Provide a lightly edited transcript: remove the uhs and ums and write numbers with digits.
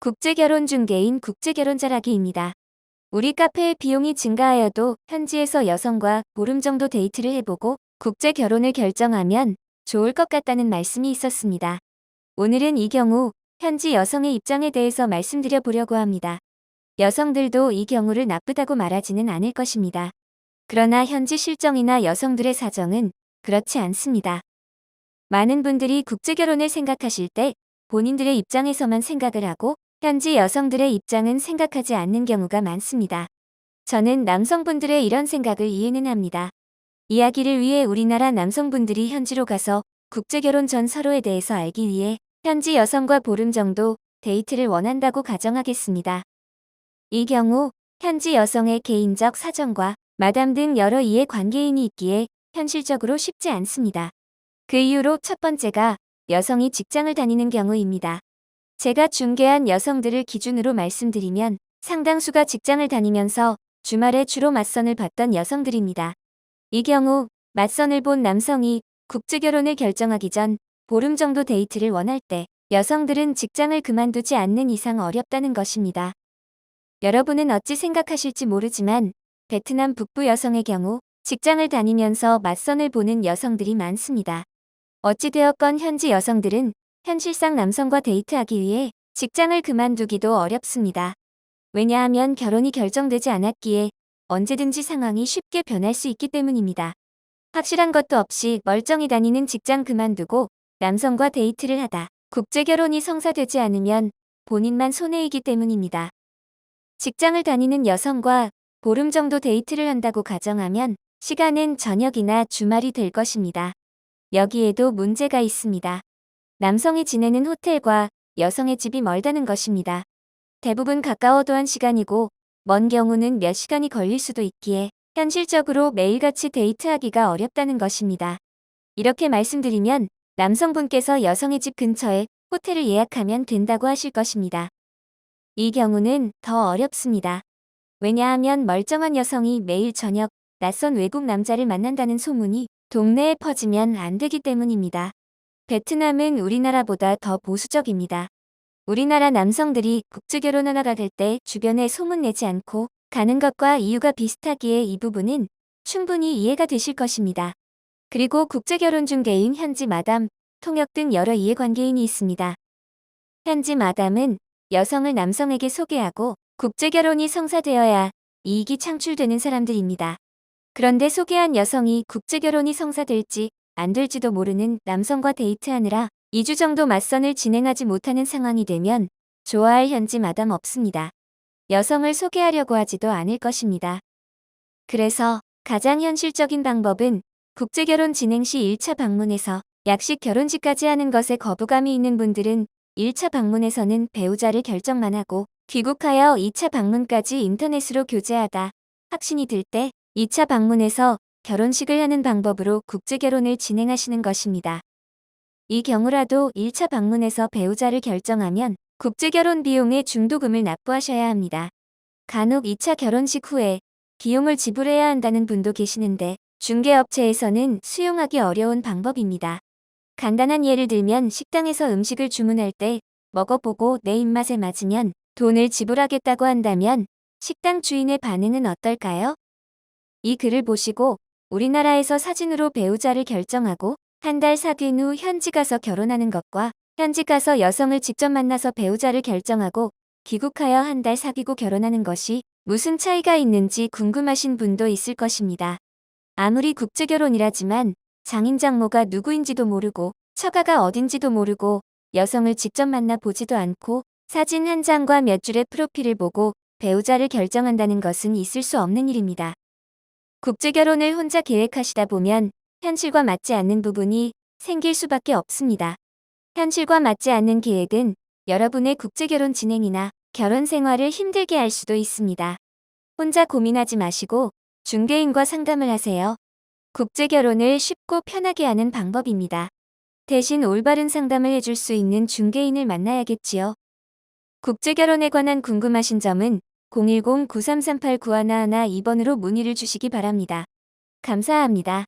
국제결혼 중개인 국제결혼 잘하기입니다. 우리 카페의 비용이 증가하여도 현지에서 여성과 보름 정도 데이트를 해보고 국제결혼을 결정하면 좋을 것 같다는 말씀이 있었습니다. 오늘은 이 경우 현지 여성의 입장에 대해서 말씀드려 보려고 합니다. 여성들도 이 경우를 나쁘다고 말하지는 않을 것입니다. 그러나 현지 실정이나 여성들의 사정은 그렇지 않습니다. 많은 분들이 국제결혼을 생각하실 때 본인들의 입장에서만 생각을 하고 현지 여성들의 입장은 생각하지 않는 경우가 많습니다. 저는 남성분들의 이런 생각을 이해는 합니다. 이야기를 위해 우리나라 남성분들이 현지로 가서 국제결혼 전 서로에 대해서 알기 위해 현지 여성과 보름 정도 데이트를 원한다고 가정하겠습니다. 이 경우 현지 여성의 개인적 사정과 마담 등 여러 이해 관계인이 있기에 현실적으로 쉽지 않습니다. 그 이유로 첫 번째가 여성이 직장을 다니는 경우입니다. 제가 중개한 여성들을 기준으로 말씀드리면 상당수가 직장을 다니면서 주말에 주로 맞선을 봤던 여성들입니다. 이 경우 맞선을 본 남성이 국제결혼을 결정하기 전 보름 정도 데이트를 원할 때 여성들은 직장을 그만두지 않는 이상 어렵다는 것입니다. 여러분은 어찌 생각하실지 모르지만 베트남 북부 여성의 경우 직장을 다니면서 맞선을 보는 여성들이 많습니다. 어찌되었건 현지 여성들은 현실상 남성과 데이트하기 위해 직장을 그만두기도 어렵습니다. 왜냐하면 결혼이 결정되지 않았기에 언제든지 상황이 쉽게 변할 수 있기 때문입니다. 확실한 것도 없이 멀쩡히 다니는 직장 그만두고 남성과 데이트를 하다 국제결혼이 성사되지 않으면 본인만 손해이기 때문입니다. 직장을 다니는 여성과 보름 정도 데이트를 한다고 가정하면 시간은 저녁이나 주말이 될 것입니다. 여기에도 문제가 있습니다. 남성이 지내는 호텔과 여성의 집이 멀다는 것입니다. 대부분 가까워도 1시간이고 먼 경우는 몇 시간이 걸릴 수도 있기에 현실적으로 매일같이 데이트하기가 어렵다는 것입니다. 이렇게 말씀드리면 남성분께서 여성의 집 근처에 호텔을 예약하면 된다고 하실 것입니다. 이 경우는 더 어렵습니다. 왜냐하면 멀쩡한 여성이 매일 저녁 낯선 외국 남자를 만난다는 소문이 동네에 퍼지면 안 되기 때문입니다. 베트남은 우리나라보다 더 보수적입니다. 우리나라 남성들이 국제결혼을 하러 갈 때 주변에 소문내지 않고 가는 것과 이유가 비슷하기에 이 부분은 충분히 이해가 되실 것입니다. 그리고 국제결혼 중개인 현지 마담, 통역 등 여러 이해관계인이 있습니다. 현지 마담은 여성을 남성에게 소개하고 국제결혼이 성사되어야 이익이 창출되는 사람들입니다. 그런데 소개한 여성이 국제결혼이 성사될지 안 될지도 모르는 남성과 데이트하느라 2주 정도 맞선을 진행하지 못하는 상황이 되면 좋아할 현지 마담 없습니다. 여성을 소개하려고 하지도 않을 것입니다. 그래서 가장 현실적인 방법은 국제결혼 진행 시 1차 방문에서 약식 결혼식까지 하는 것에 거부감이 있는 분들은 1차 방문에서는 배우자를 결정만 하고 귀국하여 2차 방문까지 인터넷으로 교제하다 확신이 들 때 2차 방문에서 결혼식을 하는 방법으로 국제결혼을 진행하시는 것입니다. 이 경우라도 1차 방문에서 배우자를 결정하면 국제결혼 비용의 중도금을 납부하셔야 합니다. 간혹 2차 결혼식 후에 비용을 지불해야 한다는 분도 계시는데 중개업체에서는 수용하기 어려운 방법입니다. 간단한 예를 들면 식당에서 음식을 주문할 때 먹어보고 내 입맛에 맞으면 돈을 지불하겠다고 한다면 식당 주인의 반응은 어떨까요? 이 글을 보시고 우리나라에서 사진으로 배우자를 결정하고 한 달 사귄 후 현지 가서 결혼하는 것과 현지 가서 여성을 직접 만나서 배우자를 결정하고 귀국하여 한 달 사귀고 결혼하는 것이 무슨 차이가 있는지 궁금하신 분도 있을 것입니다. 아무리 국제결혼이라지만 장인 장모가 누구인지도 모르고 처가가 어딘지도 모르고 여성을 직접 만나 보지도 않고 사진 한 장과 몇 줄의 프로필을 보고 배우자를 결정한다는 것은 있을 수 없는 일입니다. 국제결혼을 혼자 계획하시다 보면 현실과 맞지 않는 부분이 생길 수밖에 없습니다. 현실과 맞지 않는 계획은 여러분의 국제결혼 진행이나 결혼 생활을 힘들게 할 수도 있습니다. 혼자 고민하지 마시고 중개인과 상담을 하세요. 국제결혼을 쉽고 편하게 하는 방법입니다. 대신 올바른 상담을 해줄 수 있는 중개인을 만나야겠지요. 국제결혼에 관한 궁금하신 점은 010-9338-9111 2번으로 문의를 주시기 바랍니다. 감사합니다.